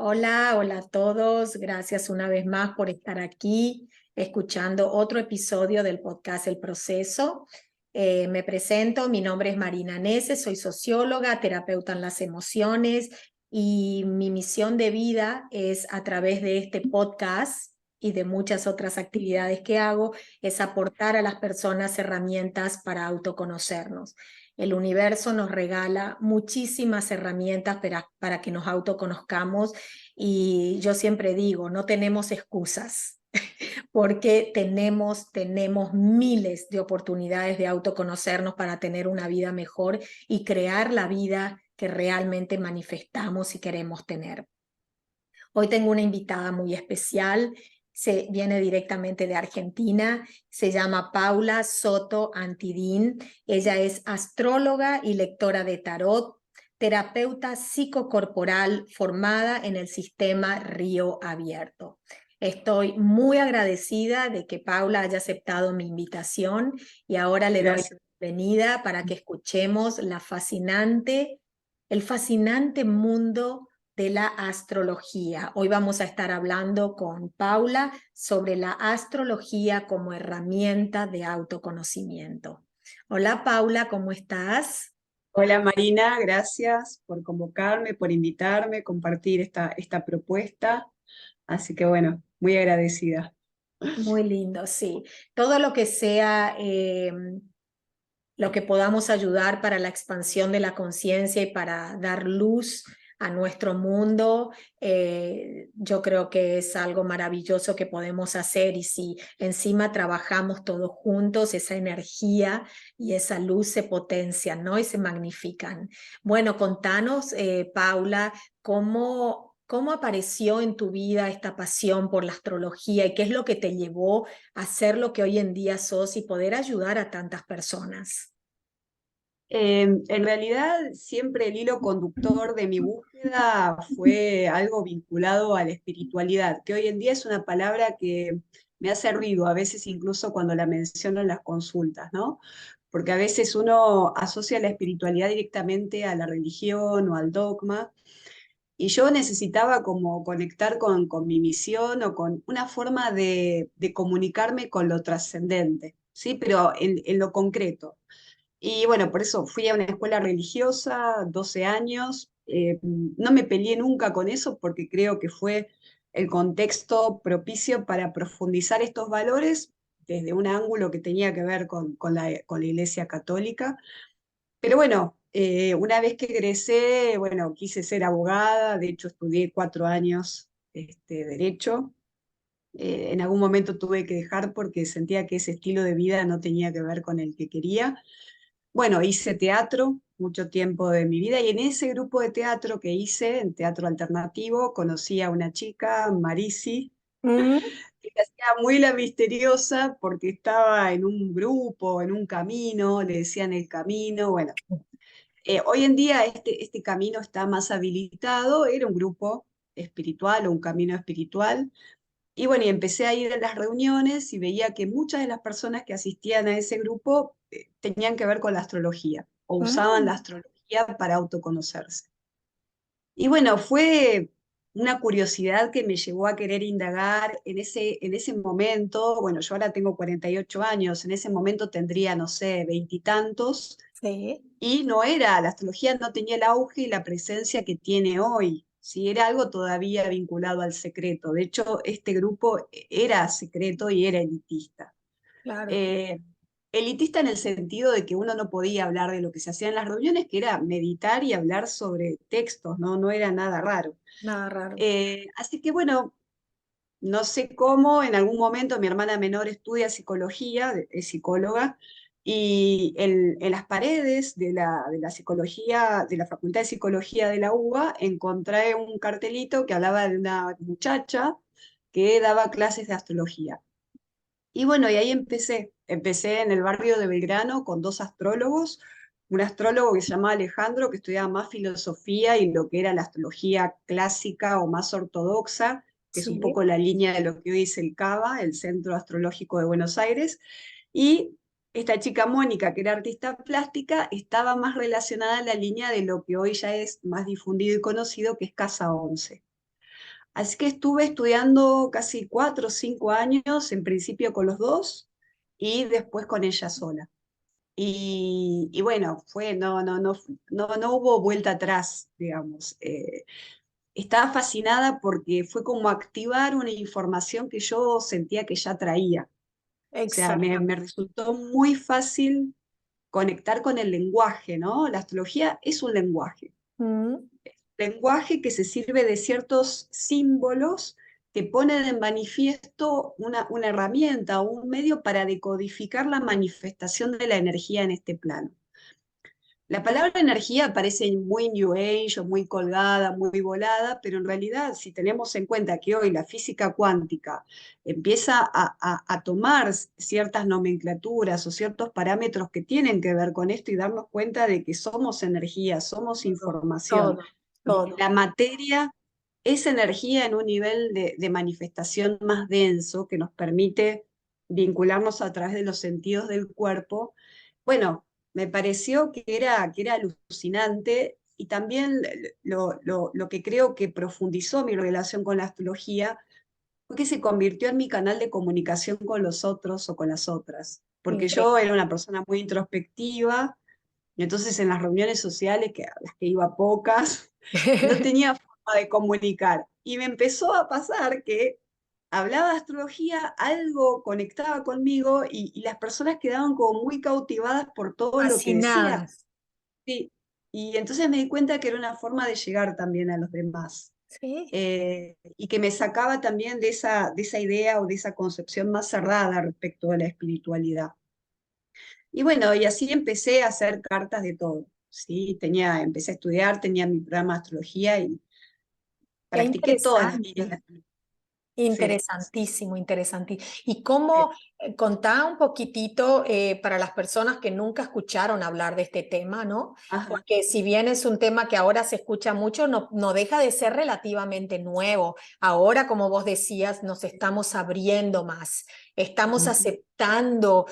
Hola, hola a todos. Gracias una vez más por estar aquí escuchando otro episodio del podcast El Proceso. Me presento, mi nombre es Marina Nese, soy socióloga, terapeuta en las emociones y mi misión de vida es a través de este podcast y de muchas otras actividades que hago, es aportar a las personas herramientas para autoconocernos. El universo nos regala muchísimas herramientas para que nos autoconozcamos y yo siempre digo, no tenemos excusas porque tenemos miles de oportunidades de autoconocernos para tener una vida mejor y crear la vida que realmente manifestamos y queremos tener. Hoy tengo una invitada muy especial, viene directamente de Argentina, se llama Paula Soto Antidín. Ella es astróloga y lectora de tarot, terapeuta psicocorporal formada en el sistema Río Abierto. Estoy muy agradecida de que Paula haya aceptado mi invitación y ahora le doy la Gracias. bienvenida para que escuchemos el fascinante mundo de la astrología. Hoy vamos a estar hablando con Paula sobre la astrología como herramienta de autoconocimiento. Hola Paula, ¿cómo estás? Hola Marina, gracias por convocarme, por invitarme, compartir esta propuesta. Así que bueno, muy agradecida. Muy lindo, sí. Todo lo que sea lo que podamos ayudar para la expansión de la conciencia y para dar luz a nuestro mundo, yo creo que es algo maravilloso que podemos hacer y si encima trabajamos todos juntos, esa energía y esa luz se potencian, ¿no? Y se magnifican. Bueno, contanos, Paula, ¿cómo apareció en tu vida esta pasión por la astrología y qué es lo que te llevó a ser lo que hoy en día sos y poder ayudar a tantas personas? En realidad, siempre el hilo conductor de mi búsqueda fue algo vinculado a la espiritualidad, que hoy en día es una palabra que me hace ruido, a veces incluso cuando la menciono en las consultas, ¿no? Porque a veces uno asocia la espiritualidad directamente a la religión o al dogma. Y yo necesitaba como conectar con mi misión o con una forma de comunicarme con lo trascendente, ¿sí? Pero en lo concreto. Y bueno, por eso fui a una escuela religiosa, 12 años. No me peleé nunca con eso porque creo que fue el contexto propicio para profundizar estos valores desde un ángulo que tenía que ver con la Iglesia Católica. Pero bueno, una vez que egresé, bueno, quise ser abogada, de hecho estudié 4 años derecho. En algún momento tuve que dejar porque sentía que ese estilo de vida no tenía que ver con el que quería. Bueno, hice teatro mucho tiempo de mi vida y en ese grupo de teatro que hice, en teatro alternativo, conocí a una chica, Marisi, Mm. que se hacía muy la misteriosa porque estaba en un grupo, en un camino, le decían el camino, bueno. Hoy en día este camino está más habilitado, era un grupo espiritual o un camino espiritual. Y bueno, y empecé a ir a las reuniones y veía que muchas de las personas que asistían a ese grupo tenían que ver con la astrología o usaban la Mm. astrología para autoconocerse. Y bueno, fue una curiosidad que me llevó a querer indagar en ese momento. Bueno, yo ahora tengo 48 años, en ese momento tendría, no sé, veintitantos. Sí. Y no era, la astrología no tenía el auge y la presencia que tiene hoy. Sí, era algo todavía vinculado al secreto. De hecho, este grupo era secreto y era elitista. Claro, Eh, Elitista en el sentido de que uno no podía hablar de lo que se hacía en las reuniones, que era meditar y hablar sobre textos, no, no era nada raro. nada raro. Así que bueno, no sé cómo, en algún momento mi hermana menor estudia psicología, es psicóloga, y en las paredes de la psicología, de la Facultad de Psicología de la UBA, encontré un cartelito que hablaba de una muchacha que daba clases de astrología. Y bueno, y ahí empecé en el barrio de Belgrano con dos astrólogos, un astrólogo que se llamaba Alejandro, que estudiaba más filosofía y lo que era la astrología clásica o más ortodoxa, que es un Sí. poco la línea de lo que hoy es el CABA, el Centro Astrológico de Buenos Aires, y esta chica Mónica, que era artista plástica, estaba más relacionada a la línea de lo que hoy ya es más difundido y conocido, que es Casa 11. Así que estuve estudiando casi 4 o 5 años, en principio con los dos y después con ella sola. Y bueno, no hubo vuelta atrás, digamos. Estaba fascinada porque fue como activar una información que yo sentía que ya traía. O sea, Exacto. me resultó muy fácil conectar con el lenguaje, ¿no? La astrología es un lenguaje. Mm, Lenguaje que se sirve de ciertos símbolos que ponen en manifiesto una herramienta o un medio para decodificar la manifestación de la energía en este plano. La palabra energía parece muy New Age o muy colgada, muy volada, pero en realidad si tenemos en cuenta que hoy la física cuántica empieza a tomar ciertas nomenclaturas o ciertos parámetros que tienen que ver con esto y darnos cuenta de que somos energía, somos todo, información, todo, y que todo. la materia es energía en un nivel de manifestación más denso que nos permite vincularnos a través de los sentidos del cuerpo. Bueno, me pareció que era alucinante y también lo que creo que profundizó mi relación con la astrología fue que se convirtió en mi canal de comunicación con los otros o con las otras, porque yo Increíble. era una persona muy introspectiva y entonces en las reuniones sociales, que a las que iba pocas, no tenía forma de comunicar. Y me empezó a pasar que hablaba de astrología, algo conectaba conmigo y las personas quedaban como muy cautivadas por todo lo que decía. Fascinadas. Sí. Y entonces me di cuenta que era una forma de llegar también a los demás. Sí. Y que me sacaba también de esa idea o de esa concepción más cerrada respecto a la espiritualidad. Y bueno, y así empecé a hacer cartas de todo, ¿sí? Empecé a estudiar, tenía mi programa de astrología y Qué practiqué todas las líneas de interesante. astrología. Sí. Interesantísimo, interesantísimo. Y cómo, contá un poquitito para las personas que nunca escucharon hablar de este tema, ¿no? Ajá. Porque si bien es un tema que ahora se escucha mucho, no, no deja de ser relativamente nuevo. Ahora, como vos decías, nos estamos abriendo más, estamos Ujú. aceptando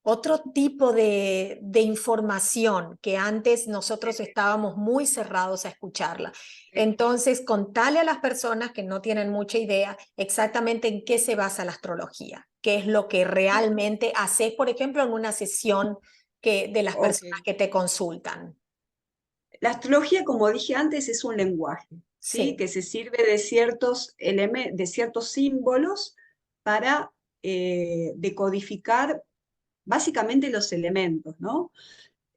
otro tipo de información que antes nosotros estábamos muy cerrados a escucharla. Entonces, contale a las personas que no tienen mucha idea exactamente en qué se basa la astrología, qué es lo que realmente haces, por ejemplo, en una sesión de las Ok. personas que te consultan. La astrología, como dije antes, es un lenguaje, ¿sí? Sí. Que se sirve de ciertos de ciertos símbolos para decodificar básicamente los elementos, ¿no?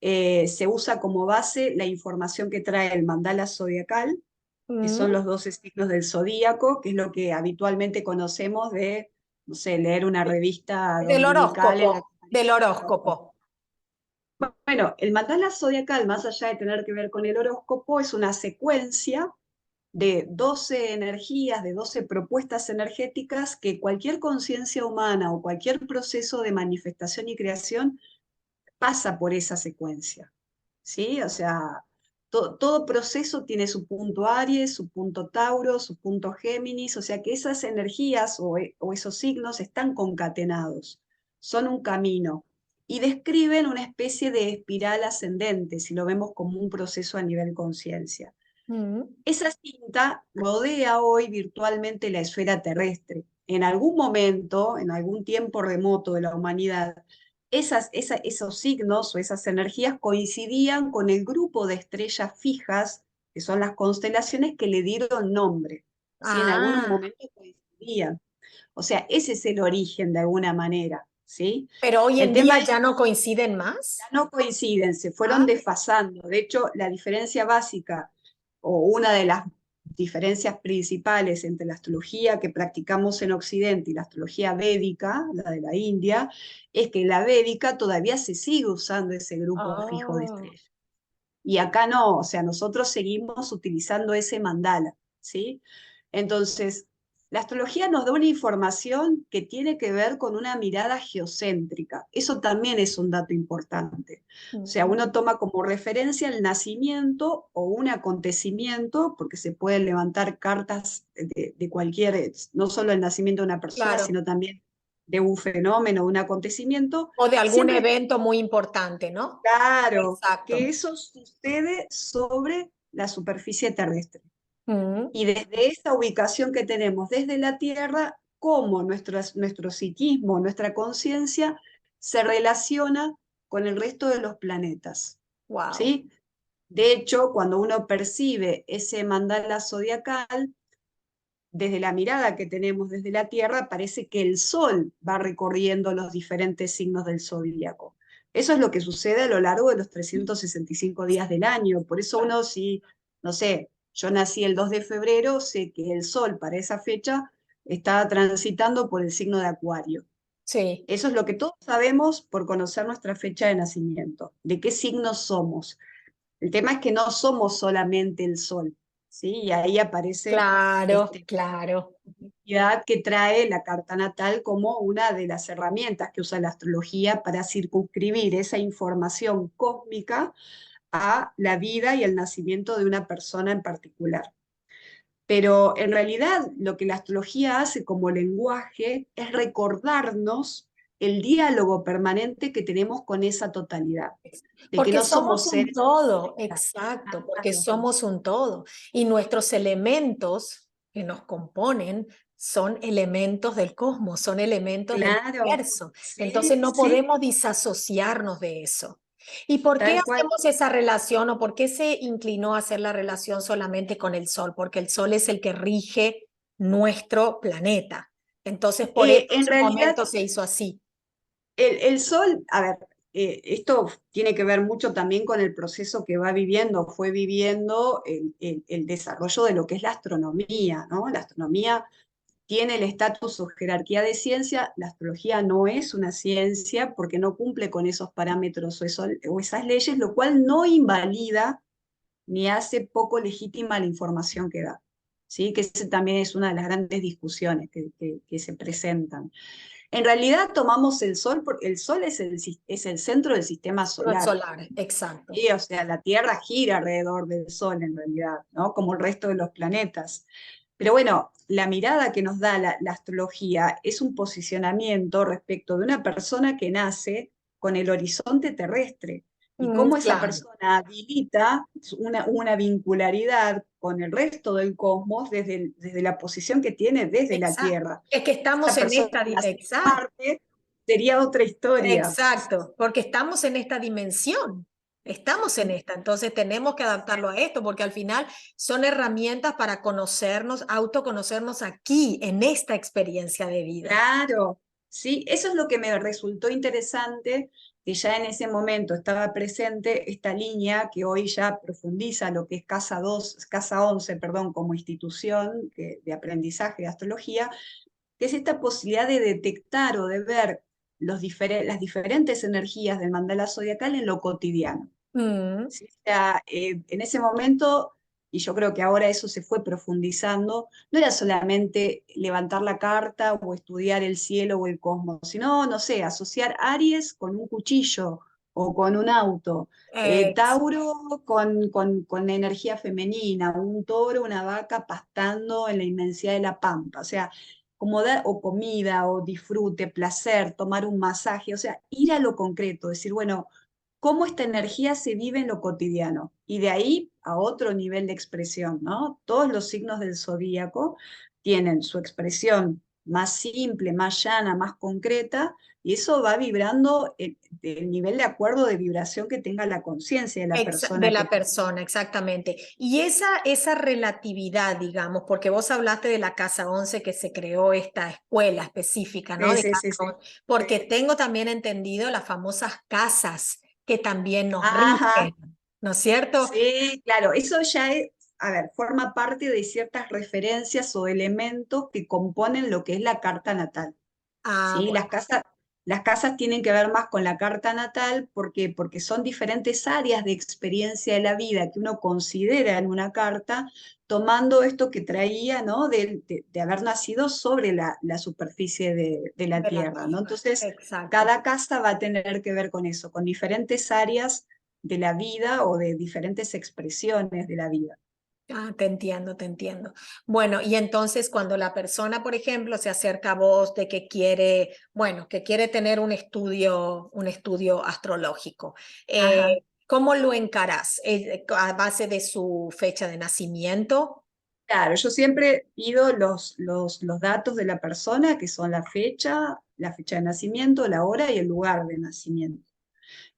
Se usa como base la información que trae el mandala zodiacal, que Mm, son los 12 signos del zodíaco, que es lo que habitualmente conocemos de, no sé, leer una revista del dominical en la horóscopo, que del aparece el horóscopo. horóscopo. Bueno, el mandala zodiacal, más allá de tener que ver con el horóscopo, es una secuencia de 12 energías, de 12 propuestas energéticas que cualquier conciencia humana o cualquier proceso de manifestación y creación pasa por esa secuencia, ¿sí? O sea, todo proceso tiene su punto Aries, su punto Tauro, su punto Géminis, o sea que esas energías o esos signos están concatenados, son un camino y describen una especie de espiral ascendente, si lo vemos como un proceso a nivel conciencia. Mm. Esa cinta rodea hoy virtualmente la esfera terrestre. En algún momento, en algún tiempo remoto de la humanidad, esos signos o esas energías coincidían con el grupo de estrellas fijas, que son las constelaciones que le dieron nombre. ¿Sí? En algunos Ah, momentos coincidían. O sea, ese es el origen de alguna manera. ¿Sí? pero hoy El en tema día es ya no coinciden ya más. no coinciden, se fueron Ah, desfasando. De hecho, la diferencia básica o una de las diferencias principales entre la astrología que practicamos en Occidente y la astrología védica, la de la India, es que en la védica todavía se sigue usando ese grupo fijo de oh. estrellas. Y acá no, o sea, nosotros seguimos utilizando ese mandala, ¿sí? Entonces, la astrología nos da una información que tiene que ver con una mirada geocéntrica. Eso también es un dato importante. O sea, Mm, uno toma como referencia el nacimiento o un acontecimiento, porque se pueden levantar cartas de cualquier, no solo el nacimiento de una persona, claro. sino también de un fenómeno, de un acontecimiento, O de algún siempre evento muy importante, ¿no? claro, que Exacto. eso sucede sobre la superficie terrestre. Mm, Y desde esa ubicación que tenemos desde la Tierra, cómo nuestro psiquismo, nuestra conciencia se relaciona con el resto de los planetas. wow. ¿Sí? De hecho, cuando uno percibe ese mandala zodiacal, desde la mirada que tenemos desde la Tierra, parece que el Sol va recorriendo los diferentes signos del zodíaco. Eso es lo que sucede a lo largo de los 365 días del año. Por eso uno, si, no sé, yo nací el 2 de febrero, sé que el Sol para esa fecha está transitando por el signo de Acuario. Sí, Eso es lo que todos sabemos por conocer nuestra fecha de nacimiento, de qué signo somos. El tema es que no somos solamente el Sol, ¿sí? Y ahí aparece claro, este, claro. identidad que trae la carta natal como una de las herramientas que usa la astrología para circunscribir esa información cósmica a la vida y el nacimiento de una persona en particular. Pero en realidad lo que la astrología hace como lenguaje es recordarnos el diálogo permanente que tenemos con esa totalidad, de que Porque no somos somos un seres todo, aislados. exacto, porque Claro, somos un todo. Y nuestros elementos que nos componen son elementos del cosmos, son elementos del claro, universo. Entonces sí, no sí, podemos disasociarnos de eso. ¿Y por qué tal cual. hacemos esa relación o por qué se inclinó a hacer la relación solamente con el Sol? Porque el Sol es el que rige nuestro planeta. Entonces por eso en En su realidad momento se hizo así. el sol, a ver, esto tiene que ver mucho también con el proceso que va viviendo, fue viviendo el desarrollo de lo que es la astronomía, ¿no? La astronomía tiene el estatus o jerarquía de ciencia, la astrología no es una ciencia porque no cumple con esos parámetros o esas leyes, lo cual no invalida ni hace poco legítima la información que da. ¿Sí? Que esa también es una de las grandes discusiones que se presentan. En realidad tomamos el Sol porque el Sol es el centro del sistema No es solar. solar, exacto. ¿Sí? O sea, la Tierra gira alrededor del Sol en realidad, ¿no? Como el resto de los planetas. Pero bueno, la mirada que nos da la astrología es un posicionamiento respecto de una persona que nace con el horizonte terrestre y Mm, cómo esa claro. persona habilita una vincularidad con el resto del cosmos desde la posición que tiene desde la Exacto. Tierra. Es que Esa estamos en persona esta, que nace en exacto, Marte sería otra historia. exacto, porque estamos en esta dimensión, estamos en esta, entonces tenemos que adaptarlo a esto, porque al final son herramientas para conocernos, autoconocernos aquí, en esta experiencia de vida. Claro, sí, eso es lo que me resultó interesante, que ya en ese momento estaba presente esta línea que hoy ya profundiza lo que es Casa 2, Casa 11, perdón, como institución de aprendizaje de astrología, que es esta posibilidad de detectar o de ver las diferentes energías del mandala zodiacal en lo cotidiano. Mm, ¿Sí? O sea, en ese momento, y yo creo que ahora eso se fue profundizando, no era solamente levantar la carta o estudiar el cielo o el cosmos, sino, no sé, asociar Aries con un cuchillo o con un auto, ex- Tauro con energía femenina, un toro, una vaca pastando en la inmensidad de la pampa, o sea, como dar, o comida, o disfrute, placer, tomar un masaje, o sea, ir a lo concreto, decir, bueno, cómo esta energía se vive en lo cotidiano. Y de ahí a otro nivel de expresión, ¿no? Todos los signos del zodíaco tienen su expresión más simple, más llana, más concreta, y eso va vibrando el nivel de acuerdo de vibración que tenga la conciencia de la de persona la que... persona, exactamente. Y esa relatividad, digamos, porque vos hablaste de la Casa 11 que se creó esta escuela específica, ¿no? Sí, De sí, Casa sí, sí. 11, porque tengo también entendido las famosas casas que también nos Ajá, rigen, ¿no es cierto? sí, claro, eso ya es, a ver, forma parte de ciertas referencias o elementos que componen lo que es la carta natal. Ah, ¿Sí? bueno. Las casas tienen que ver más con la carta natal porque son diferentes áreas de experiencia de la vida que uno considera en una carta, tomando esto que traía, ¿no? De haber nacido sobre la superficie de la De la Tierra, ¿no? tierra. Entonces, Exacto. cada casa va a tener que ver con eso, con diferentes áreas de la vida o de diferentes expresiones de la vida. Ah, te entiendo, te entiendo. Bueno, y entonces cuando la persona, por ejemplo, se acerca a vos de que quiere, bueno, que quiere tener un estudio astrológico, Ajá. ¿cómo lo encarás? ¿A base de su fecha de nacimiento? Claro, yo siempre pido los datos de la persona, que son la fecha de nacimiento, la hora y el lugar de nacimiento.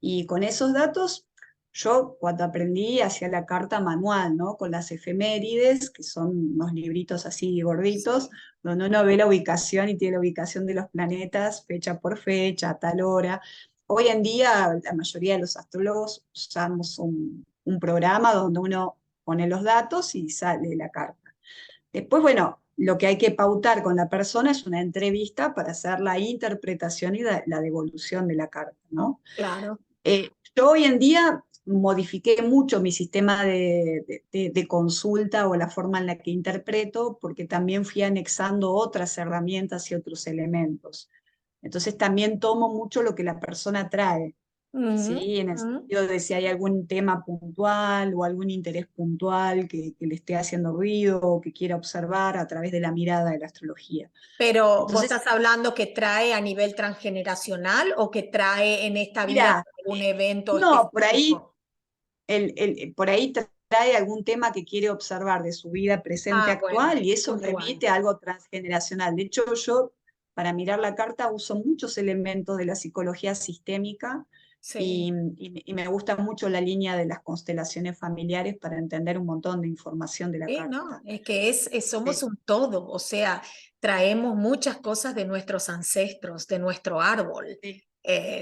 Y con esos datos, yo cuando aprendí hacía la carta manual, ¿no? Con las efemérides, que son unos libritos así gorditos, donde uno ve la ubicación y tiene la ubicación de los planetas, fecha por fecha, a tal hora. Hoy en día, la mayoría de los astrólogos usamos un programa donde uno pone los datos y sale la carta. Después, bueno, lo que hay que pautar con la persona es una entrevista para hacer la interpretación y la devolución de la carta, ¿no? Claro. Yo hoy en día modifiqué mucho mi sistema de consulta o la forma en la que interpreto, porque también fui anexando otras herramientas y otros elementos. Entonces también tomo mucho lo que la persona trae. Ujú, ¿Sí? En el ujú. sentido de si hay algún tema puntual o algún interés puntual que le esté haciendo ruido o que quiera observar a través de la mirada de la astrología. Pero vos Entonces, estás hablando que trae a nivel transgeneracional o que trae en esta vida mira, un evento no, por ahí, específico. por ahí trae algún tema que quiere observar de su vida presente Ah, bueno, actual y eso puntual. remite a algo transgeneracional. De hecho, yo para mirar la carta uso muchos elementos de la psicología sistémica Sí. y me gusta mucho la línea de las constelaciones familiares para entender un montón de información de la Sí, no, carta. es que somos Sí, un todo, o sea, traemos muchas cosas de nuestros ancestros, de nuestro árbol. sí.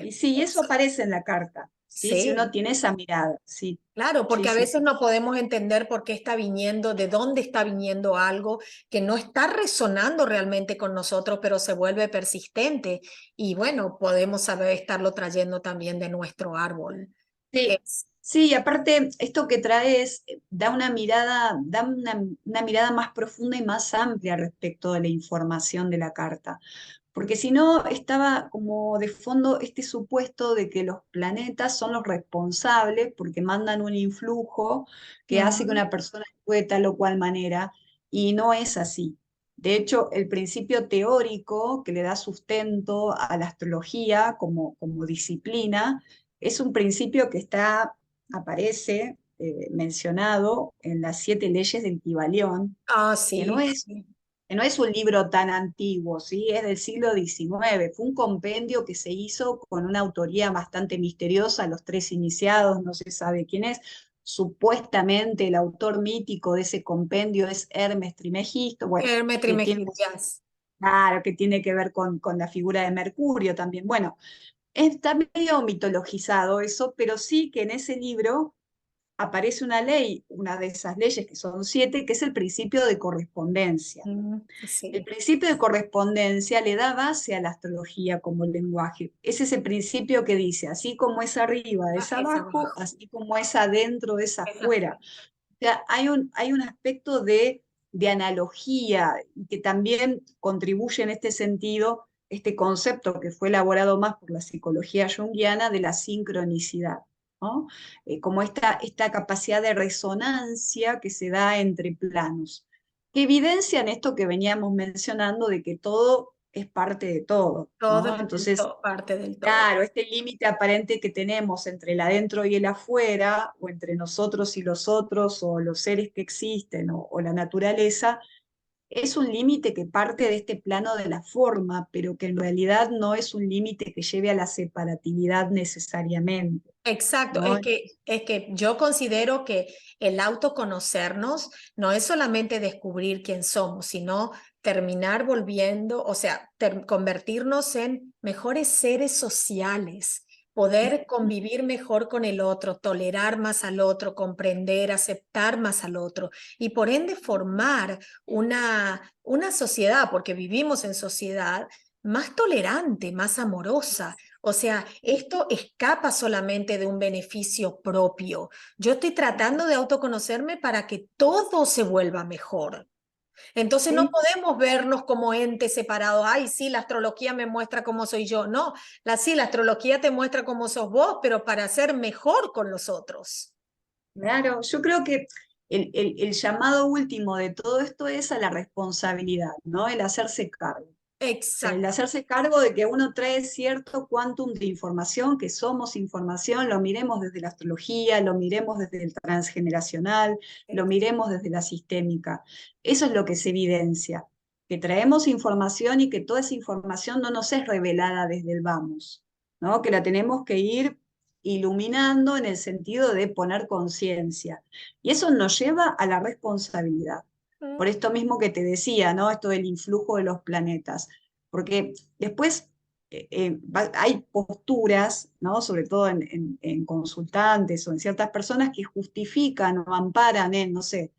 Y Eh, sí, eso aparece en la carta, ¿sí? Si uno sí, tiene esa mirada, sí, claro, sí, porque a sí, veces sí. no podemos entender por qué está viniendo, de dónde está viniendo algo que no está resonando realmente con nosotros, pero se vuelve persistente. Y bueno, podemos saber estarlo trayendo también de nuestro árbol. Sí, Es, sí, y aparte, esto que trae es, da una mirada más profunda y más amplia respecto de la información de la carta. Porque si no, estaba como de fondo este supuesto de que los planetas son los responsables porque mandan un influjo que hace que ujú. una persona actúe de tal o cual manera, y no es así. De hecho, el principio teórico que le da sustento a la astrología como disciplina es un principio que aparece mencionado en las 7 leyes del Kybalión, Ah, que no sí, es sí. que no es un libro tan antiguo, ¿sí? Es del siglo XIX. Fue un compendio que se hizo con una autoría bastante misteriosa, los 3 iniciados, no se sabe quién es. Supuestamente el autor mítico de ese compendio es Hermes Trimegisto, bueno, Herme que tiene, Trismegistus. claro, que tiene que ver con la figura de Mercurio también. Bueno, está medio mitologizado eso, pero sí que en ese libro aparece una ley, una de esas leyes que son 7, que es el principio de correspondencia. El Sí, principio de correspondencia le da base a la astrología como lenguaje. Es ese principio que dice, así como es arriba ah, es es abajo, abajo, así como es adentro es es afuera. afuera. O sea, hay un aspecto de analogía que también contribuye en este sentido, este concepto que fue elaborado más por la psicología junguiana de la sincronicidad, ¿no? Como esta capacidad de resonancia que se da entre planos que evidencian esto que veníamos mencionando de que todo es parte de todo, Todo ¿no? es Entonces, parte del todo. claro, este límite aparente que tenemos entre el adentro y el afuera, o entre nosotros y los otros, o los seres que existen, o la naturaleza, es un límite que parte de este plano de la forma, pero que en realidad no es un límite que lleve a la separatividad necesariamente, Exacto, ¿no? es que yo considero que el autoconocernos no es solamente descubrir quién somos, sino terminar volviendo, o sea, convertirnos en mejores seres sociales, poder convivir mejor con el otro, tolerar más al otro, comprender, aceptar más al otro y por ende formar una sociedad, porque vivimos en sociedad más tolerante, más amorosa. O sea, esto escapa solamente de un beneficio propio. Yo estoy tratando de autoconocerme para que todo se vuelva mejor. Entonces no Sí, podemos vernos como entes separados. Ay, sí, la astrología me muestra cómo soy yo. No, sí, la astrología te muestra cómo sos vos, pero para ser mejor con los otros. claro, yo creo que el llamado último de todo esto es a la responsabilidad, ¿no? El hacerse cargo. sea, el hacerse cargo de que uno trae cierto quantum de información, que somos información, lo miremos desde la astrología, lo miremos desde el transgeneracional, lo miremos desde la sistémica. Eso es lo que se evidencia, que traemos información y que toda esa información no nos es revelada desde el vamos, ¿no? Que la tenemos que ir iluminando en el sentido de poner conciencia. Y eso nos lleva a la responsabilidad. Por esto mismo que te decía, ¿no? Esto del influjo de los planetas porque después hay posturas, ¿no? Sobre todo en consultantes o en ciertas personas que justifican o amparan en, no sé,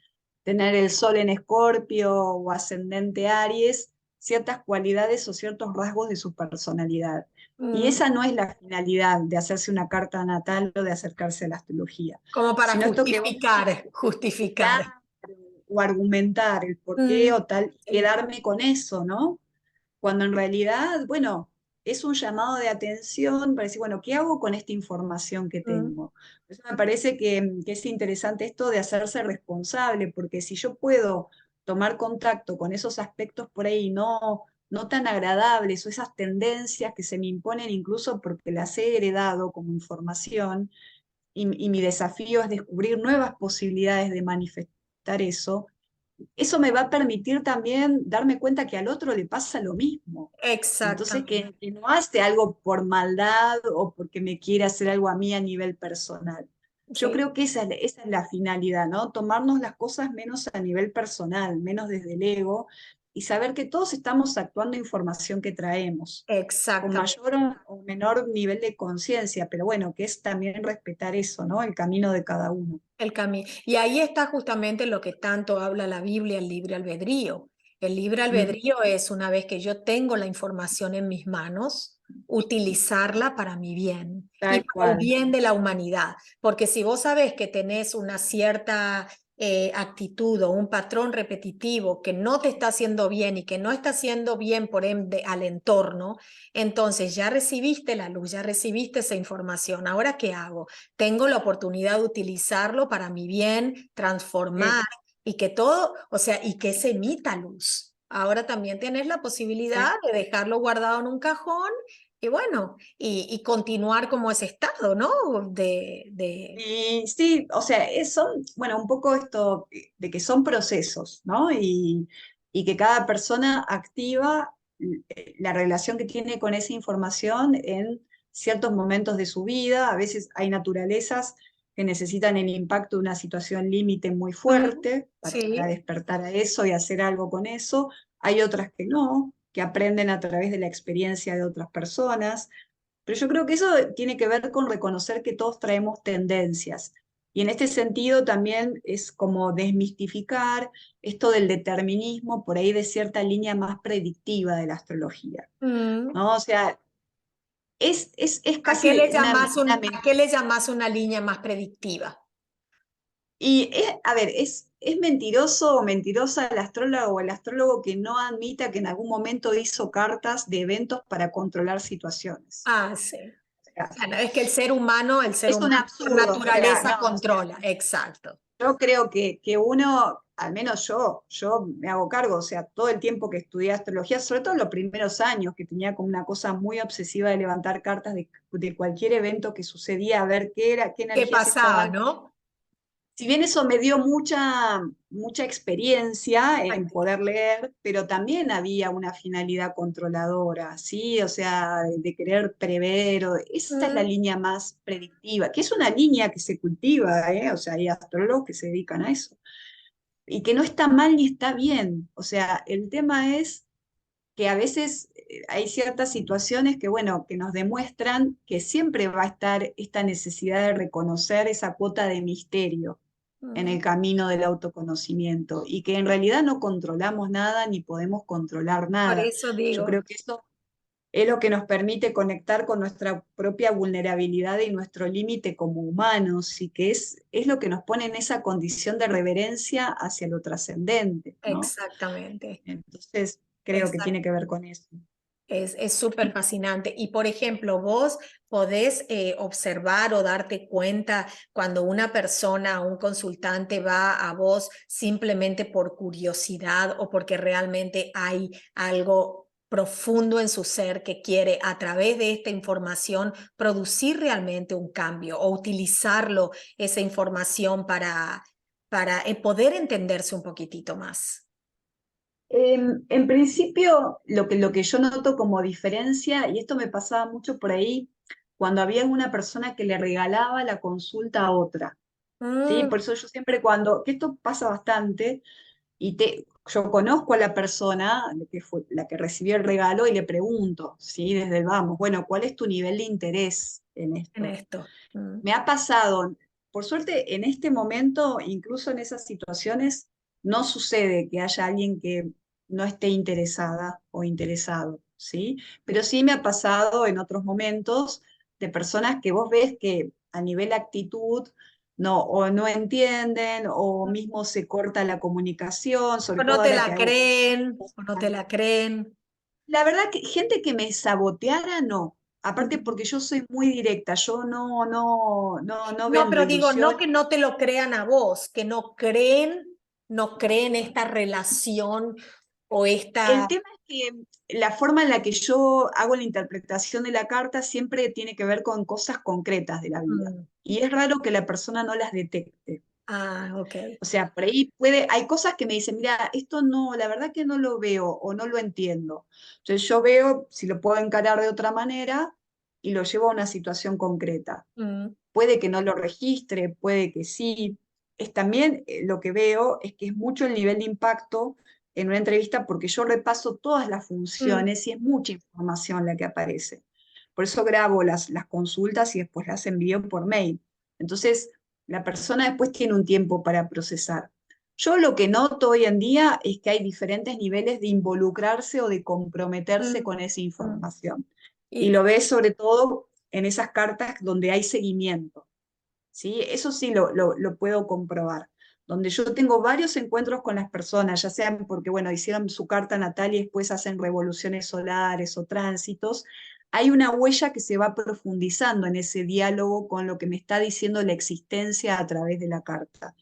tener el sol en Escorpio o ascendente Aries, ciertas cualidades o ciertos rasgos de su personalidad. Y esa no es la finalidad de hacerse una carta natal o de acercarse a la astrología, Como para sino esto que vos justificar. o argumentar el por qué Mm, o tal, sí. quedarme con eso, ¿no? Cuando en realidad, bueno, es un llamado de atención para decir, bueno, ¿qué hago con esta información que Mm, tengo? Por eso me parece que es interesante esto de hacerse responsable, porque si yo puedo tomar contacto con esos aspectos por ahí no tan agradables o esas tendencias que se me imponen incluso porque las he heredado como información, y mi desafío es descubrir nuevas posibilidades de manifestar eso me va a permitir también darme cuenta que al otro le pasa lo mismo. Entonces, exactamente. que no hace algo por maldad o porque me quiere hacer algo a mí a nivel personal. Yo Sí, creo que esa es la finalidad, ¿no? Tomarnos las cosas menos a nivel personal, menos desde el ego, y saber que todos estamos actuando en información que traemos, con exactamente. mayor o menor nivel de conciencia, pero bueno, que es también respetar eso, ¿no? El camino de cada uno. El camino. Y ahí está justamente lo que tanto habla la Biblia, el libre albedrío. El libre Mm, albedrío es una vez que yo tengo la información en mis manos, utilizarla para mi bien y tal para el cual. bien de la humanidad. Porque si vos sabés que tenés una cierta actitud o un patrón repetitivo que no te está haciendo bien y que no está haciendo bien por ende al entorno, entonces ya recibiste la luz, ya recibiste esa información. ¿Ahora qué hago? Tengo la oportunidad de utilizarlo para mi bien, transformar y que todo, o sea, y que se emita luz. Ahora también tienes la posibilidad Eh, de dejarlo guardado en un cajón y bueno, y continuar como ese estado, ¿no? Y sí, o sea, son, bueno, un poco esto de que son procesos, ¿no? Y que cada persona activa la relación que tiene con esa información en ciertos momentos de su vida. A veces hay naturalezas que necesitan el impacto de una situación límite muy fuerte para Sí, despertar a eso y hacer algo con eso. Hay otras que no, que aprenden a través de la experiencia de otras personas. Pero yo creo que eso tiene que ver con reconocer que todos traemos tendencias. Y en este sentido también es como desmistificar esto del determinismo por ahí de cierta línea más predictiva de la astrología, mm. ¿no? O sea, es ¿A qué casi le una, llamas una a qué le llamas una línea más predictiva? Y a ver, es mentiroso o mentirosa el astrólogo o el astrólogo que no admita que en algún momento hizo cartas de eventos para controlar situaciones. Ah, sí. O sea, Bueno, es que el ser es un humano por absurdo, o sea, naturaleza no, o sea, controla. Exacto. yo creo que uno, al menos yo me hago cargo, o sea, todo el tiempo que estudié astrología, sobre todo en los primeros años, que tenía como una cosa muy obsesiva de levantar cartas de cualquier evento que sucedía, a ver qué era, qué ¿Qué energías pasaba, estaban. no? Si bien eso me dio mucha experiencia en Práctica. poder leer, pero también había una finalidad controladora, ¿sí? O sea, de querer prever, esa es la Mm. línea más predictiva, que es una línea que se cultiva, ¿eh? O sea, hay astrólogos que se dedican a eso, y que no está mal ni está bien. O sea, el tema es que a veces hay ciertas situaciones que, bueno, que nos demuestran que siempre va a estar esta necesidad de reconocer esa cuota de misterio en Mm. el camino del autoconocimiento y que en realidad no controlamos nada ni podemos controlar Por nada. eso Yo digo, creo que eso es lo que nos permite conectar con nuestra propia vulnerabilidad y nuestro límite como humanos y que es lo que nos pone en esa condición de reverencia hacia lo trascendente, ¿no? exactamente. Entonces, creo que Exact- tiene que ver con eso. Es súper fascinante. Y por ejemplo, vos podés observar o darte cuenta cuando una persona, un consultante va a vos simplemente por curiosidad o porque realmente hay algo profundo en su ser que quiere a través de esta información producir realmente un cambio o utilizarlo, esa información para poder entenderse un poquitito más. En principio, lo que yo noto como diferencia, y esto me pasaba mucho por ahí, cuando había una persona que le regalaba la consulta a otra, ¿sí? Mm, Por eso yo siempre que esto pasa bastante, yo conozco a la persona que fue la que recibió el regalo y le pregunto, ¿sí? Desde el vamos, bueno, ¿cuál es tu nivel de interés en en esto? esto. Mm, Me ha pasado, por suerte, en este momento, incluso en esas situaciones, no sucede que haya alguien que no esté interesada o interesado, ¿sí? Pero sí me ha pasado en otros momentos de personas que vos ves que a nivel actitud no, o no entienden, o mismo se corta la comunicación, sobre o todo no te ahora que la hago creen, o no te consultas. la creen. La verdad que gente que me saboteara, no. Aparte Mm. porque yo soy muy directa, yo no No, vendo pero digo, no ilusiones. que no te lo crean a vos, que no creen esta relación o El esta... tema es que la forma en la que yo hago la interpretación de la carta siempre tiene que ver con cosas concretas de la vida. Mm. Y es raro que la persona no las detecte. Ah, ok. O sea, por ahí hay cosas que me dicen, mira, esto no, la verdad que no lo veo o no lo entiendo. Entonces yo veo si lo puedo encarar de otra manera y lo llevo a una situación concreta. Mm, Puede que no lo registre, puede que sí. Es también lo que veo es que es mucho el nivel de impacto en una entrevista porque yo repaso todas las mm, funciones y es mucha información la que aparece. Por eso grabo las consultas y después las envío por mail. Entonces, la persona después tiene un tiempo para procesar. Yo lo que noto hoy en día es que hay diferentes niveles de involucrarse o de comprometerse mm, con esa mm. información. Y Y lo ves sobre todo en esas cartas donde hay seguimiento. ¿Sí? Eso sí lo puedo comprobar. Donde yo tengo varios encuentros con las personas, ya sean porque, bueno, hicieron su carta natal y después hacen revoluciones solares o tránsitos, hay una huella que se va profundizando en ese diálogo con lo que me está diciendo la existencia a través de la carta.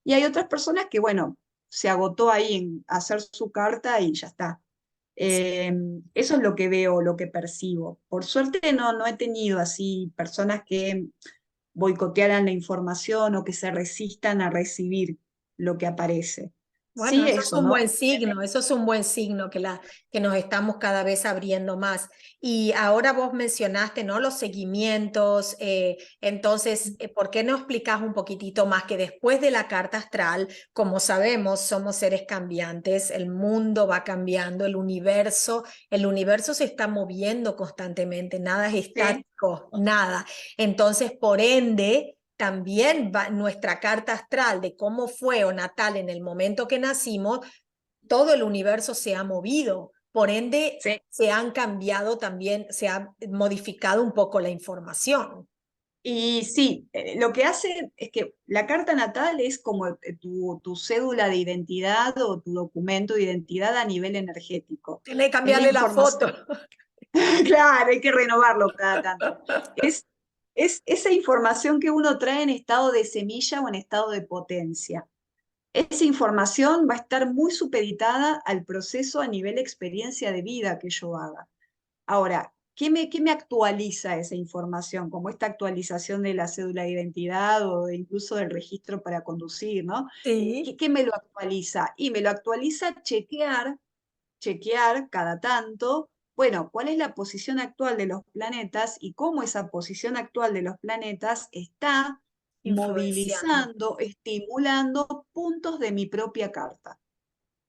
Y hay otras personas que, bueno, se agotó ahí en hacer su carta y ya está. Eh, Eso es lo que veo, lo que percibo. Por suerte no he tenido así personas que boicotearan la información o que se resistan a recibir lo que aparece. bueno, Sí, eso es eso, un ¿no? buen signo, eso es un buen signo que nos estamos cada vez abriendo más. Y ahora vos mencionaste, ¿no? Los seguimientos, entonces, ¿por qué no explicás un poquitito más que después de la carta astral, como sabemos, somos seres cambiantes, el mundo va cambiando, el universo se está moviendo constantemente, nada es Sí. estático, nada. Entonces, por ende también nuestra carta astral de cómo fue o natal en el momento que nacimos, todo el universo se ha movido. Por ende, Sí. se han cambiado también, se ha modificado un poco la información. Y sí, lo que hace es que la carta natal es como tu cédula de identidad o tu documento de identidad a nivel energético. Tiene que Es la cambiarle la foto. información. Claro, hay que renovarlo cada tanto. Es, es esa información que uno trae en estado de semilla o en estado de potencia. Esa información va a estar muy supeditada al proceso a nivel experiencia de vida que yo haga. Ahora, ¿qué me actualiza esa información? Como esta actualización de la cédula de identidad o incluso del registro para conducir, ¿no? ¿Qué, Sí, qué me lo actualiza? Y me lo actualiza chequear cada tanto, bueno, cuál es la posición actual de los planetas y cómo esa posición actual de los planetas está influenciando. movilizando, estimulando puntos de mi propia carta.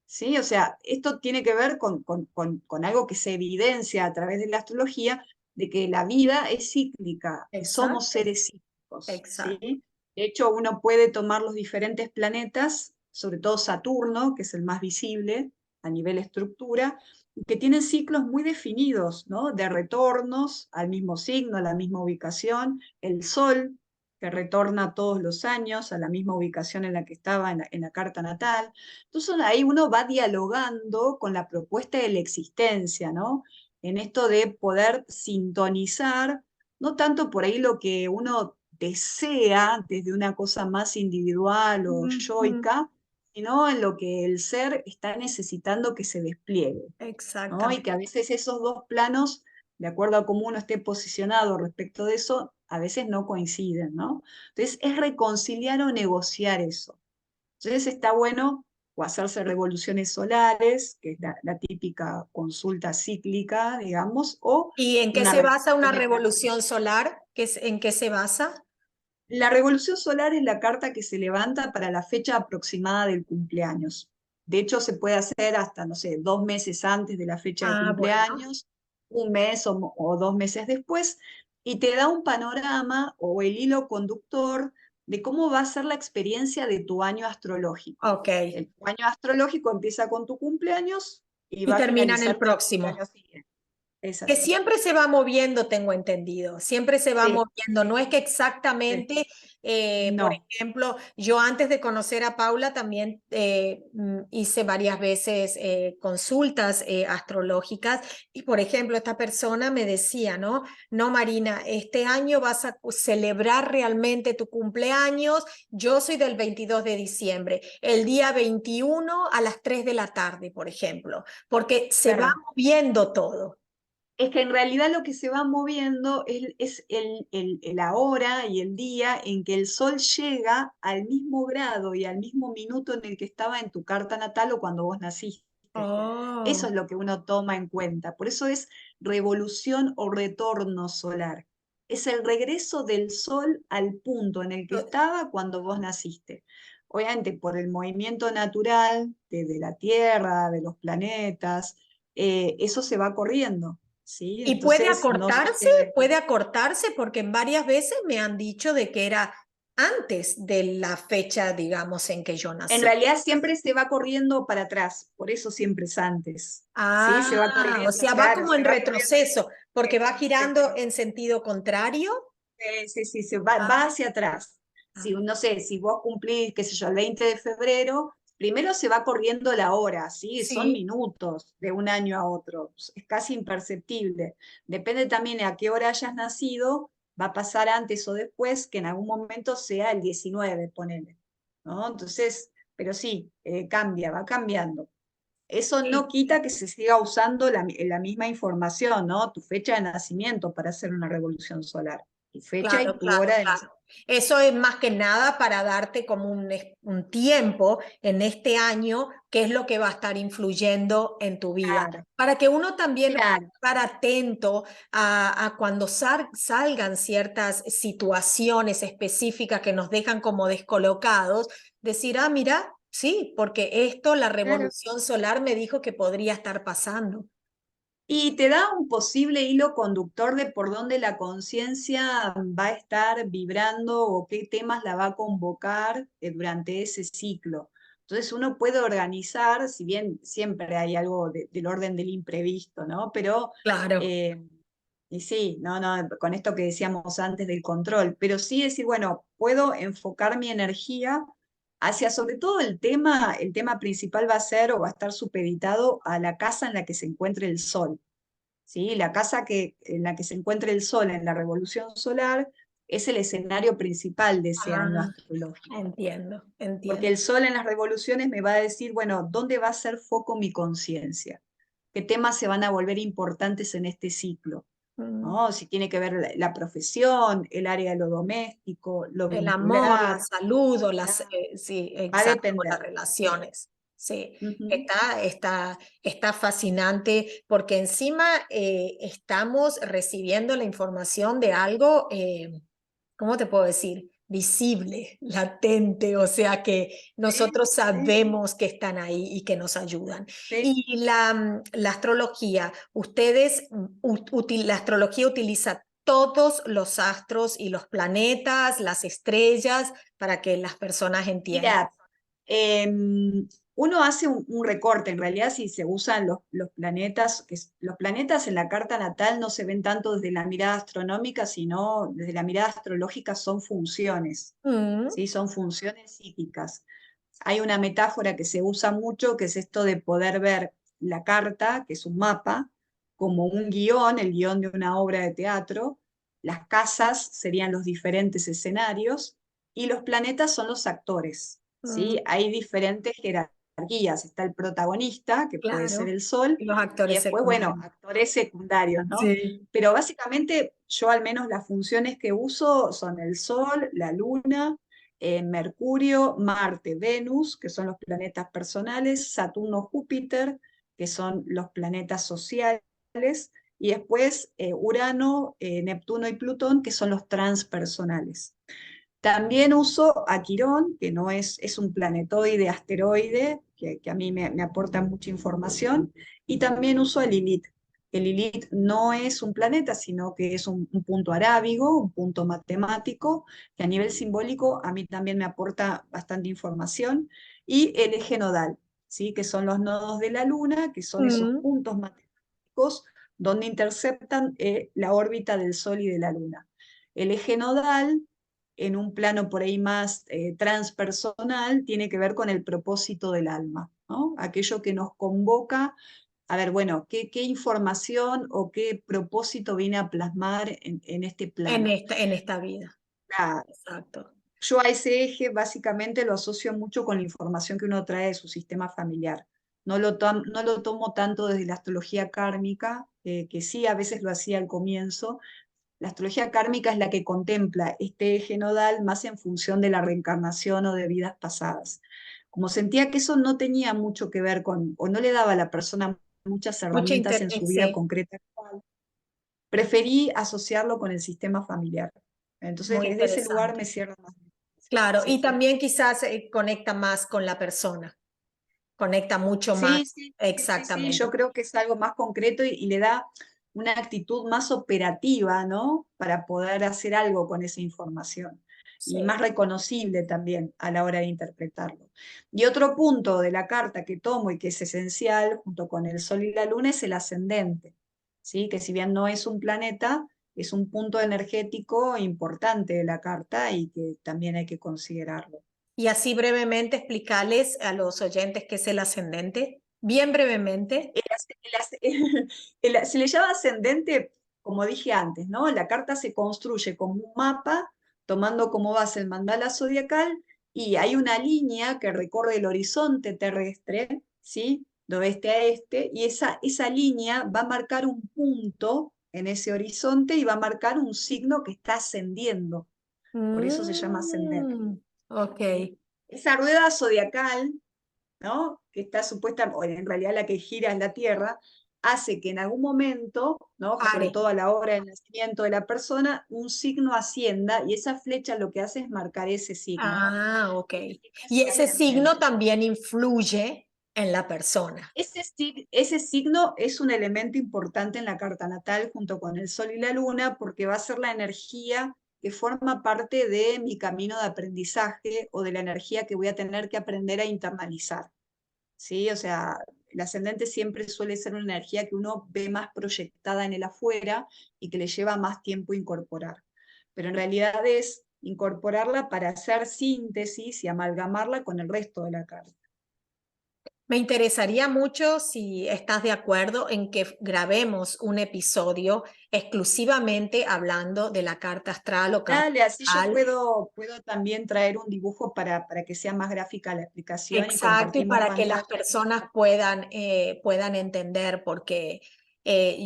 ¿Sí? O sea, esto tiene que ver con algo que se evidencia a través de la astrología, de que la vida es cíclica, que somos Exacto, seres cíclicos. exacto. ¿Sí? De hecho, uno puede tomar los diferentes planetas, sobre todo Saturno, que es el más visible a nivel estructura, que tienen ciclos muy definidos, ¿no? De retornos al mismo signo, a la misma ubicación. El Sol, que retorna todos los años a la misma ubicación en la que estaba en la carta natal. Entonces ahí uno va dialogando con la propuesta de la existencia, ¿no? En esto de poder sintonizar, no tanto por ahí lo que uno desea desde una cosa más individual o Ujú. yoica, sino en lo que el ser está necesitando que se despliegue, ¿no? Y Exactamente. que a veces esos dos planos, de acuerdo a cómo uno esté posicionado respecto de eso, a veces no coinciden, ¿no? Entonces es reconciliar o negociar eso. Entonces está bueno o hacerse revoluciones solares, que es la típica consulta cíclica, digamos, o ¿Y en qué una se basa una revisión de planetas. revolución solar? ¿En qué se basa? La revolución solar es la carta que se levanta para la fecha aproximada del cumpleaños. De hecho, se puede hacer hasta, no sé, 2 meses antes de la fecha de Ah, bueno. cumpleaños, un mes o 2 meses después, y te da un panorama o el hilo conductor de cómo va a ser la experiencia de tu año astrológico. Ok. Tu año astrológico empieza con tu cumpleaños y Y va a termina en el finalizar con el próximo. cumpleaños siguiente. Es Que así. siempre se va moviendo, tengo entendido, siempre se va Sí, moviendo, no es que sí. exactamente, por No. ejemplo, yo antes de conocer a Paula también hice varias veces consultas astrológicas y, por ejemplo, esta persona me decía, ¿no? No, Marina, este año vas a celebrar realmente tu cumpleaños, yo soy del 22 de diciembre, el día 21 a las 3 de la tarde, por ejemplo, porque se va Claro. moviendo todo. Es que en realidad lo que se va moviendo es la hora y el día en que el sol llega al mismo grado y al mismo minuto en el que estaba en tu carta natal o cuando vos naciste. Eso Oh, es lo que uno toma en cuenta. Por eso es revolución o retorno solar. Es el regreso del sol al punto en el que estaba cuando vos naciste. Obviamente por el movimiento natural de la Tierra, de los planetas, eso se va corriendo. ¿Sí? y Entonces no sucede. puede acortarse porque en varias veces me han dicho de que era antes de la fecha, digamos, en que yo En nací. realidad siempre se va corriendo para atrás, por eso siempre es antes. ¿Sí? Se va Ah, o corriendo, sea, va claro, como se en va corriendo. retroceso, porque va Sí, girando en sentido contrario. sí, sí, va Ah, hacia atrás. Si, ah, no sé, si vos cumplís, qué sé yo, el 20 de febrero, primero se va corriendo la hora, ¿sí? Son sí, minutos de un año a otro, es casi imperceptible. Depende también a qué hora hayas nacido, va a pasar antes o después, que en algún momento sea el 19, ponele, ¿no? Entonces, pero sí, cambia, va cambiando. Eso no sí. quita que se siga usando la misma información, ¿no? Tu fecha de nacimiento para hacer una revolución solar. Tu fecha y Claro, tu claro, hora de claro. nacimiento. Eso es más que nada para darte como un tiempo en este año, qué es lo que va a estar influyendo en tu vida, Claro, para que uno también pueda claro. estar atento a cuando salgan ciertas situaciones específicas que nos dejan como descolocados, decir, ah, mira, sí, porque esto, la Claro. revolución solar me dijo que podría estar pasando. Y te da un posible hilo conductor de por dónde la conciencia va a estar vibrando o qué temas la va a convocar durante ese ciclo. Entonces uno puede organizar, si bien siempre hay algo del orden del imprevisto, ¿no? Pero, Claro. eh, y sí, no, con esto que decíamos antes del control, pero sí decir, bueno, puedo enfocar mi energía hacia sobre todo el tema principal va a ser o va a estar supeditado a la casa en la que se encuentre el sol. ¿Sí? La casa en la que se encuentre el sol en la revolución solar es el escenario principal de ese año Ah, astrológico. entiendo, Porque entiendo. el sol en las revoluciones me va a decir, bueno, ¿dónde va a ser foco mi conciencia? ¿Qué temas se van a volver importantes en este ciclo? Mm. ¿No? Si tiene que ver la profesión, el área de lo doméstico, lo El amor, la vincular, salud, o claro, sí, va a exacto, o las depender. relaciones. Sí, Ujú. está fascinante porque encima estamos recibiendo la información de algo, ¿cómo te puedo decir? Visible, latente, o sea que Sí, nosotros sí, sabemos que están ahí y que nos ayudan. sí. Y la astrología, ustedes, la astrología utiliza todos los astros y los planetas, las estrellas, para que las personas entiendan. Mira, uno hace un recorte, en realidad si se usan los planetas, los planetas en la carta natal no se ven tanto desde la mirada astronómica, sino desde la mirada astrológica son funciones, Mm, ¿sí? Son funciones psíquicas. Hay una metáfora que se usa mucho, que es esto de poder ver la carta, que es un mapa, como un guión, el guión de una obra de teatro, las casas serían los diferentes escenarios y los planetas son los actores. ¿sí? Hay diferentes jerarquías. Está el protagonista, que puede ser claro. el sol, Y los y actores después, bueno, secundarios. actores secundarios, ¿no? Sí. Pero básicamente yo al menos las funciones que uso son el sol, la luna, Mercurio, Marte, Venus, que son los planetas personales, Saturno, Júpiter, que son los planetas sociales, y después Urano, Neptuno y Plutón, que son los transpersonales. También uso a Quirón, que no es un planetoide, asteroide, que a mí me aporta mucha información, y también uso a Lilith. Que Lilith no es un planeta, sino que es un punto arábigo, un punto matemático, que a nivel simbólico a mí también me aporta bastante información, y el eje nodal, ¿sí? Que son los nodos de la Luna, que son esos Mm. puntos matemáticos donde interceptan la órbita del Sol y de la Luna. El eje nodal en un plano por ahí más transpersonal, tiene que ver con el propósito del alma, ¿no? Aquello que nos convoca a ver, bueno, qué información o qué propósito viene a plasmar en este plano. En esta vida. Ah, Exacto. yo a ese eje básicamente lo asocio mucho con la información que uno trae de su sistema familiar. No lo tomo tanto desde la astrología kármica, que sí a veces lo hacía al comienzo. La astrología kármica es la que contempla este eje nodal más en función de la reencarnación o de vidas pasadas. Como sentía que eso no tenía mucho que ver con, o no le daba a la persona muchas Mucho herramientas en su interés, vida sí, concreta actual, preferí asociarlo con el sistema familiar. Entonces, muy desde ese lugar interesante. me cierra más. Claro, Sí, y sí. también quizás conecta más con la persona, conecta mucho más, Sí, sí, sí, sí, sí, yo exactamente. creo que es algo más concreto y le da una actitud más operativa, ¿no? Para poder hacer algo con esa información y Sí. más reconocible también a la hora de interpretarlo. Y otro punto de la carta que tomo y que es esencial, junto con el Sol y la Luna, es el ascendente, ¿sí? Que si bien no es un planeta, es un punto energético importante de la carta y que también hay que considerarlo. Y así brevemente explicarles a los oyentes qué es el ascendente, bien brevemente. Se le llama ascendente, como dije antes, ¿no? La carta se construye como un mapa, tomando como base el mandala zodiacal, y hay una línea que recorre el horizonte terrestre, ¿sí? De oeste a este, y esa línea va a marcar un punto en ese horizonte y va a marcar un signo que está ascendiendo. Por eso se llama ascendente. Ok. ¿Sí? Esa rueda zodiacal, ¿no? Que está supuesta, o en realidad la que gira es la Tierra, hace que en algún momento, ¿no? Sobre Are. todo a la hora del nacimiento de la persona, un signo ascienda y esa flecha lo que hace es marcar ese signo. Ah, ok. Significa Y su ese signo ascendente. también influye en la persona. Ese signo es un elemento importante en la carta natal junto con el Sol y la Luna porque va a ser la energía que forma parte de mi camino de aprendizaje o de la energía que voy a tener que aprender a internalizar. ¿Sí? O sea, el ascendente siempre suele ser una energía que uno ve más proyectada en el afuera y que le lleva más tiempo incorporar. Pero en realidad es incorporarla para hacer síntesis y amalgamarla con el resto de la carta. Me interesaría mucho si estás de acuerdo en que grabemos un episodio exclusivamente hablando de la carta astral o carta Dale, así yo astral. puedo también traer un dibujo para que sea más gráfica la explicación y Exacto, y compartimos para que las pantalla. personas puedan entender, porque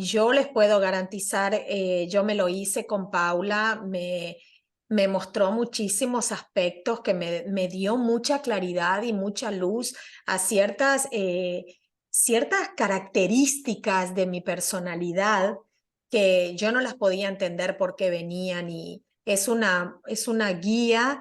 yo les puedo garantizar, yo me lo hice con Paula, me mostró muchísimos aspectos que me dio mucha claridad y mucha luz a ciertas características de mi personalidad que yo no las podía entender por qué venían, y es una guía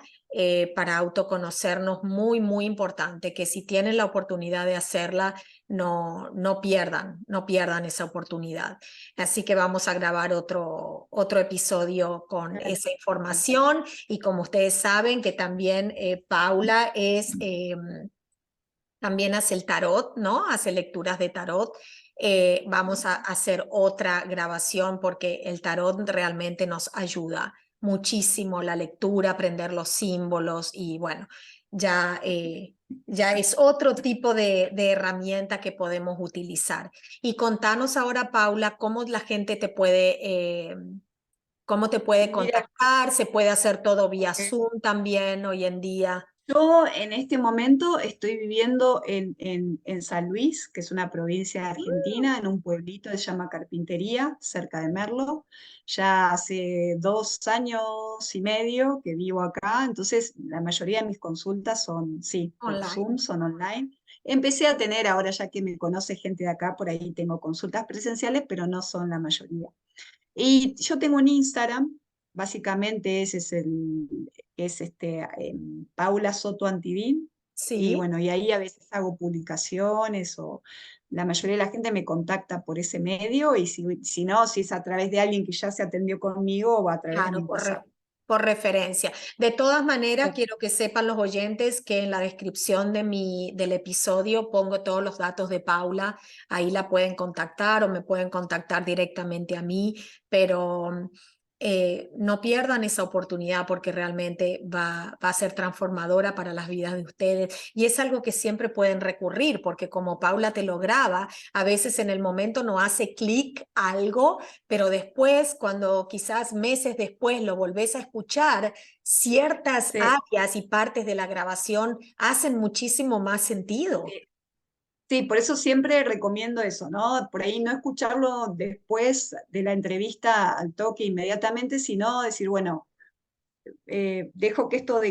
para autoconocernos muy, muy importante, que si tienen la oportunidad de hacerla, no pierdan esa oportunidad. Así que vamos a grabar otro episodio con Dale, esa dale. información, y como ustedes saben que también Paula también hace el tarot, ¿no? Hace lecturas de tarot. Vamos a hacer otra grabación porque el tarot realmente nos ayuda muchísimo, la lectura, aprender los símbolos, y bueno, ya, ya es otro tipo de herramienta que podemos utilizar. Y contanos ahora, Paula, cómo te puede Mira, contactar. Se puede hacer todo vía eh, Zoom también hoy en día. Yo en este momento estoy viviendo en San Luis, que es una provincia de Argentina, en un pueblito que se llama Carpintería, cerca de Merlo. Ya hace 2 años y medio que vivo acá, entonces la mayoría de mis consultas son, sí, por Zoom, Online. son online. Empecé a tener, ahora ya que me conoce gente de acá, por ahí tengo consultas presenciales, pero no son la mayoría. Y yo tengo un Instagram, básicamente ese es Paula Soto Antivín, y Sí. bueno, y ahí a veces hago publicaciones o la mayoría de la gente me contacta por ese medio, y si no, si es a través de alguien que ya se atendió conmigo o a través de mi Claro, WhatsApp. por referencia. De todas maneras, Sí. quiero que sepan los oyentes que en la descripción del episodio pongo todos los datos de Paula. Ahí la pueden contactar o me pueden contactar directamente a mí, pero no pierdan esa oportunidad porque realmente va a ser transformadora para las vidas de ustedes. Y es algo que siempre pueden recurrir porque como Paula te lo graba, a veces en el momento no hace clic algo, pero después, cuando quizás meses después lo volvés a escuchar, ciertas Sí. áreas y partes de la grabación hacen muchísimo más sentido. Sí. Sí, por eso siempre recomiendo eso, ¿no? Por ahí no escucharlo después de la entrevista al toque inmediatamente, sino decir, bueno, dejo que esto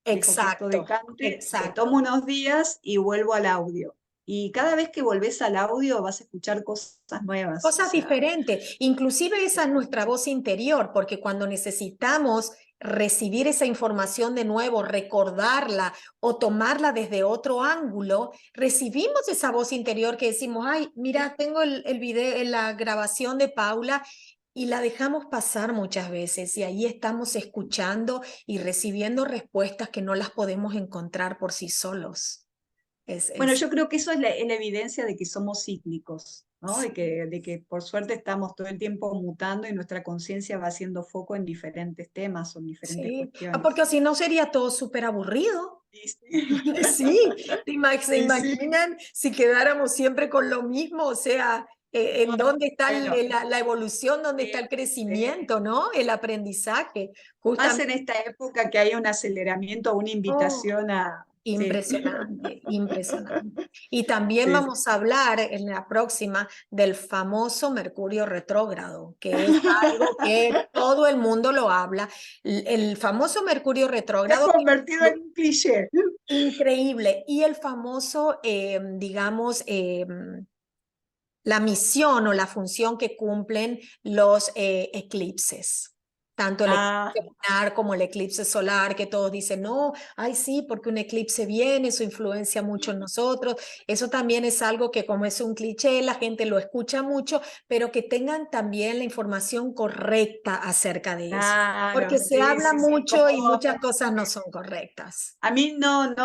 Exacto, decante, me exacto. tomo unos días y vuelvo al audio. Y cada vez que volvés al audio vas a escuchar cosas nuevas, o Cosas sea, diferentes. Inclusive esa es nuestra voz interior, porque cuando necesitamos recibir esa información de nuevo, recordarla o tomarla desde otro ángulo, recibimos esa voz interior que decimos, ay, mira, tengo el video, la grabación de Paula y la dejamos pasar muchas veces y ahí estamos escuchando y recibiendo respuestas que no las podemos encontrar por sí solos. bueno, Es yo creo que eso es la evidencia de que somos cíclicos, ¿no? De que por suerte estamos todo el tiempo mutando y nuestra conciencia va haciendo foco en diferentes temas o en diferentes Sí, cuestiones. porque si no sería todo súper aburrido. Sí, sí. Sí, ¿se Sí, sí. imaginan si quedáramos siempre con lo mismo? O sea, ¿en No, dónde está bueno, la evolución? ¿Dónde está sí, el sí. crecimiento, no? El aprendizaje, Más en justamente. esta época que hay un aceleramiento, una Oh, invitación a... Sí, impresionante, impresionante. Y también sí, vamos sí. a hablar en la próxima del famoso Mercurio retrógrado, que es algo que todo el mundo lo habla. El famoso Mercurio Se ha retrógrado. convertido en un cliché. Increíble. Y el famoso, digamos, la misión o la función que cumplen los eclipses. Tanto el eclipse Ah, lunar como el eclipse solar, que todos dicen, no, ay sí, porque un eclipse viene, eso influencia mucho en nosotros. Eso también es algo que como es un cliché, la gente lo escucha mucho, pero que tengan también la información correcta acerca de eso. claro, Porque se sí, habla sí, sí. mucho y muchas cosas no son correctas. A mí no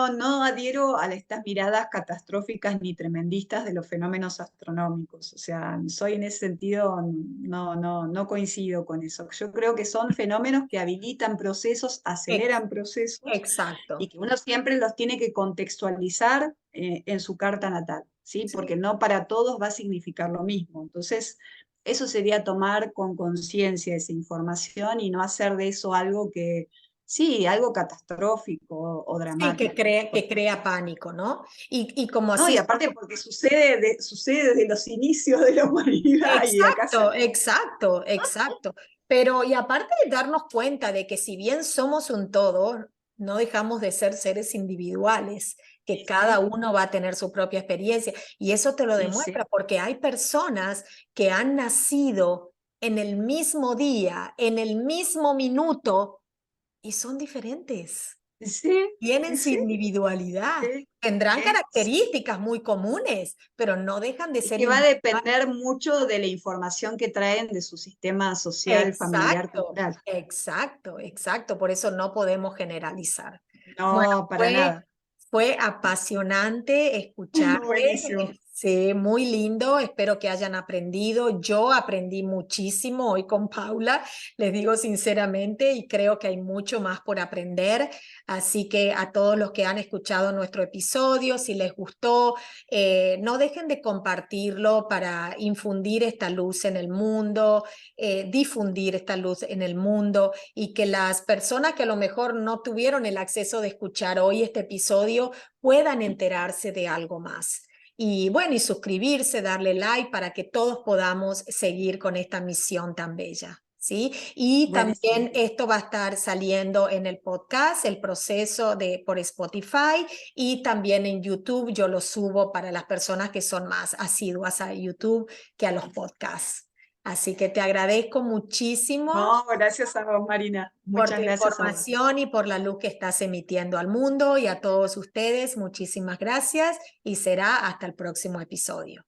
adhiero a estas miradas catastróficas ni tremendistas de los fenómenos astronómicos. O sea, soy en ese sentido, no coincido con eso. Yo creo que son fenómenos que habilitan procesos, Ex- aceleran procesos y Exacto. que uno siempre los tiene que contextualizar en su carta natal, ¿sí? Sí. Porque no para todos va a significar lo mismo. Entonces, eso sería tomar con conciencia esa información y no hacer de eso algo que sí, algo catastrófico o Sí, dramático. que crea pánico, ¿no? Y como No, así, y aparte porque sucede desde los inicios de la humanidad y acá exacto, seguimos. exacto, exacto. Pero y aparte de darnos cuenta de que si bien somos un todo, no dejamos de ser seres individuales, que Y cada sí, uno va a tener su propia experiencia. Y eso te lo y sí, demuestra porque hay personas que han nacido en el mismo día, en el mismo minuto, y son diferentes. y sí, Tienen y su sí, individualidad, sí, tendrán sí. características muy comunes, pero no dejan de Y ser que va a individuales. depender mucho de la información que traen de su sistema social, familiar, Exacto, cultural. exacto, exacto. Por eso no podemos generalizar. Bueno, No, para nada. fue apasionante escucharte. Buenísimo. Sí, muy lindo, espero que hayan aprendido. Yo aprendí muchísimo hoy con Paula, les digo sinceramente, y creo que hay mucho más por aprender. Así que a todos los que han escuchado nuestro episodio, si les gustó, no dejen de compartirlo para infundir esta luz en el mundo, difundir esta luz en el mundo, y que las personas que a lo mejor no tuvieron el acceso de escuchar hoy este episodio puedan enterarse de algo más. Y bueno, y suscribirse, darle like para que todos podamos seguir con esta misión tan bella. ¿Sí? Y Buenísimo. también esto va a estar saliendo en el podcast, el proceso por Spotify, y también en YouTube yo lo subo para las personas que son más asiduas a YouTube que a los podcasts. Así que te agradezco muchísimo No, gracias a vos, Marina. por tu Muchas gracias a vos. información y por la luz que estás emitiendo al mundo, y a todos ustedes, muchísimas gracias y será hasta el próximo episodio.